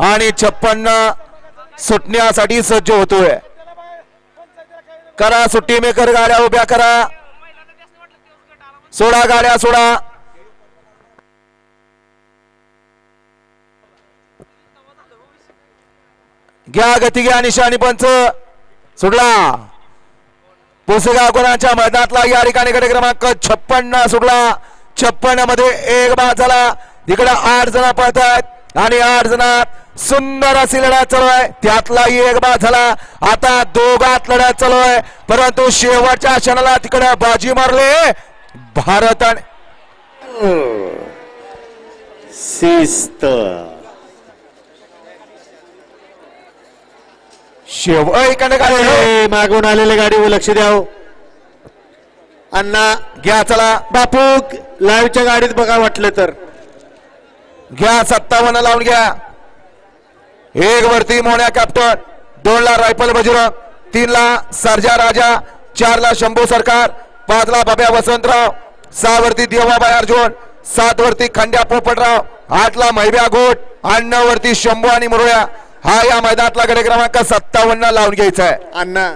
आणि 56 सुटण्यासाठी सज्ज होतोय. करा सुट्टी मेकर, गाड्या उभ्या करा, सोडा गाड्या सोडा. घ्या गती घ्या, निशाणी पंच सुटला. पुसेगाव कोणाच्या मैदानातला या ठिकाणी गट क्रमांक 56 सुटला. 56 मध्ये एक बाद झाला. इकडे 8 जण पळतात आणि 8 जणात सुंदर अशी लढत चालू आहे. त्यातलाही एक बाद झाला. आता दोघात लढत चालू आहे, परंतु शेवटच्या क्षणाला तिकडे बाजी मारले भारताने. शिस्त शेवट मागून आलेल्या गाडीवर लक्ष द्याव. अण्णा घ्या चला बापू लाईव्हच्या गाडीत बघा वाटलं तर घ्या. 57 लावून घ्या. 1 वरती मोन्या कॅप्टन, 2 ला रायफल बजरंग, 3 ला सर्जा राजा, 4 ला शंभू सरकार, 5 ला बाब्या वसंतराव, 6 वरती देवाबाई अर्जुन, 7 वरती खंड्या पोपटराव, 8 ला मैब्या घोट आणि 9 वरती शंभू आणि मुरळ्या. हा या मैदानातला गट क्रमांक 57 लावून घ्यायचा आहे. अण्णा